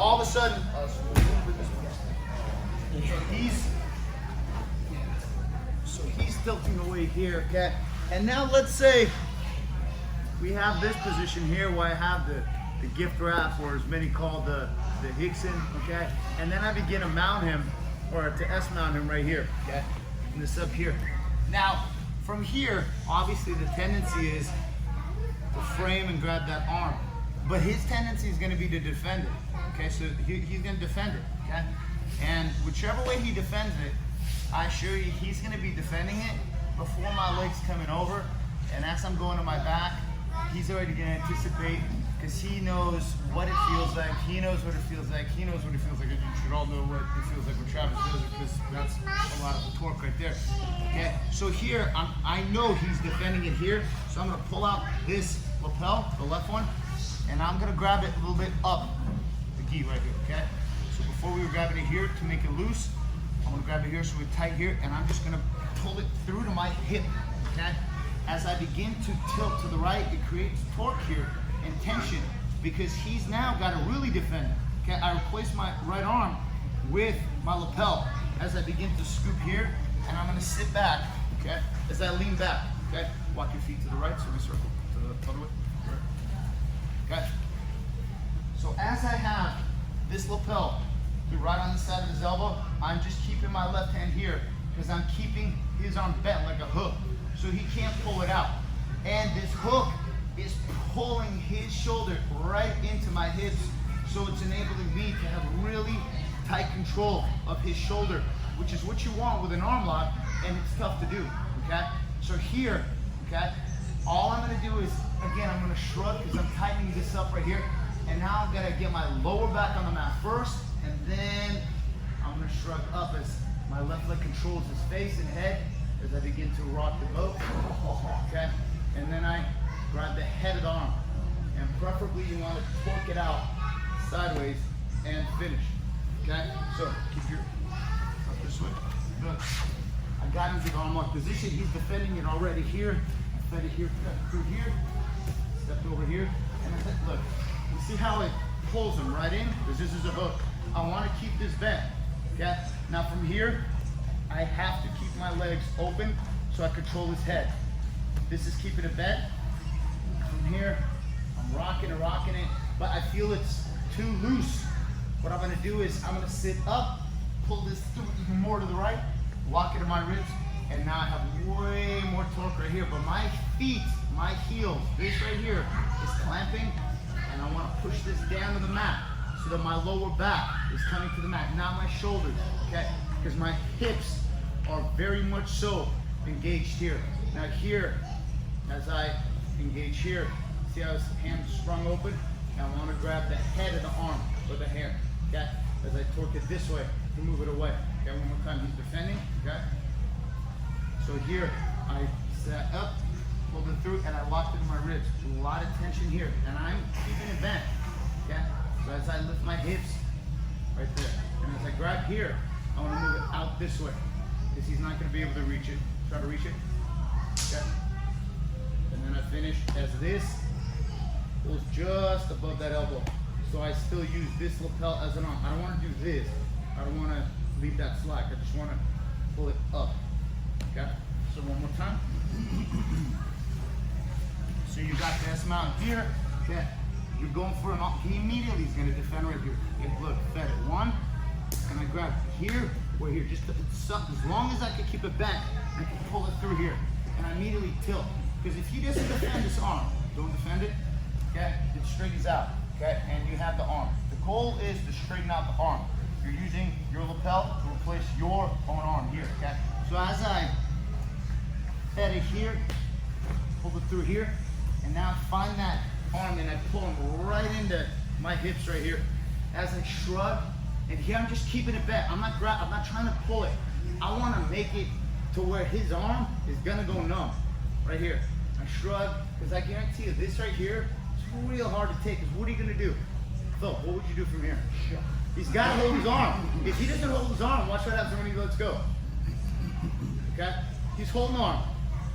all of a sudden, so he's tilting away here, okay? And now let's say we have this position here where I have the gift wrap, or as many call the Hickson, okay? And then I begin to mount him, or to S-mount him right here, okay? And this up here. Now, from here, obviously the tendency is to frame and grab that arm. But his tendency is gonna be to defend it, okay? So he's gonna defend it, okay? And whichever way he defends it, I assure you he's gonna be defending it before my leg's coming over. And as I'm going to my back, he's already gonna anticipate, because he knows what it feels like, he knows what it feels like, he knows what it feels like. You should all know what it feels like when Travis does it, because that's a lot of the torque right there. Okay, so here, I know he's defending it here, so I'm gonna pull out this lapel, the left one, and I'm gonna grab it a little bit up the gi right here, okay? So before we were grabbing it here to make it loose, I'm gonna grab it here so we're tight here, and I'm just gonna pull it through to my hip, okay? As I begin to tilt to the right, it creates torque here and tension, because he's now got to really defend it. Okay, I replace my right arm with my lapel as I begin to scoop here, and I'm going to sit back, okay, as I lean back, okay? Walk your feet to the right, so we circle to the other way, okay? So as I have this lapel right on the side of his elbow, I'm just keeping my left hand here, because I'm keeping his arm bent like a hook, so he can't pull it out. And this hook is pulling his shoulder right into my hips, so it's enabling me to have really tight control of his shoulder, which is what you want with an arm lock, and it's tough to do, okay? So here, okay, all I'm gonna do is, again, I'm gonna shrug, because I'm tightening this up right here, and now I'm gonna get my lower back on the mat first, and then I'm gonna shrug up as my left leg controls his face and head as I begin to rock the boat, okay? And then I grab the head of the arm, and preferably you want to torque it out sideways and finish, okay? So keep your up this way. Look, I got him to the arm lock position. He's defending it already here. I fed it here, through here, stepped over here, and I said, look, you see how it pulls him right in? Because this is a hook. I want to keep this bent, okay? Now from here, I have to keep my legs open so I control his head. This is keeping it bent. From here, I'm rocking it, but I feel it's too loose. What I'm gonna do is I'm gonna sit up, pull this even more to the right, walk it to my ribs, and now I have way more torque right here. But my feet, my heels, this right here is clamping, and I wanna push this down to the mat so that my lower back is coming to the mat, not my shoulders, okay? Because my hips are very much so engaged here. Now here, as I engage here, see how his hand sprung open? Now I want to grab the head of the arm or the hair, okay? As I torque it this way to move it away. Okay, one more time, he's defending, okay? So here, I sat up, pulled it through, and I locked it in my ribs. A lot of tension here, and I'm keeping it bent, okay? So as I lift my hips, right there, and as I grab here, I want to move it out this way, because he's not going to be able to reach it. Try to reach it, okay? And then I finish as this goes just above that elbow. So I still use this lapel as an arm. I don't want to do this. I don't want to leave that slack. I just want to pull it up, okay? So one more time. So you got the S mount here, okay? You're going for an arm. He immediately is going to defend right here. Okay, look, fed it. One, and I grab here or here. Just as long as I can keep it bent, I can pull it through here. And I immediately tilt. Because if he doesn't defend this arm, don't defend it, okay? It straightens out, okay? And you have the arm. The goal is to straighten out the arm. You're using your lapel to replace your own arm here, okay? So as I fed it here, pull it through here, and now find that arm and I pull him right into my hips right here. As I shrug, and here I'm just keeping it bent. I'm not trying to pull it. I want to make it to where his arm is gonna go numb, right here. I shrug, because I guarantee you this right here, it's real hard to take, because what are you gonna do? Phil, what would you do from here? He's gotta hold his arm. If he doesn't hold his arm, watch what happens when he lets go. Okay? He's holding the arm.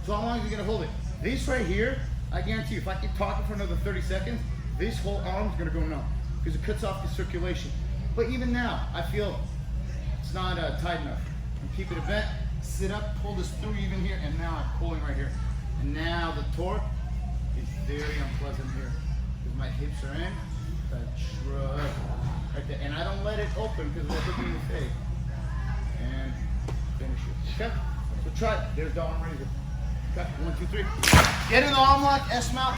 So how long is he gonna hold it? This right here, I guarantee you, if I keep talking for another 30 seconds, this whole arm's gonna go numb. because it cuts off the circulation. But even now, I feel it's not tight enough. I'm keeping it bent, sit up, pull this through even here, and now I'm pulling right here. And now the torque is very unpleasant here because my hips are in, I shrug right there. And I don't let it open because it'll hit me in the face. And finish it, okay? So try it. There's the arm raiser. Okay, 1, 2, 3. Get in the arm lock, S mount.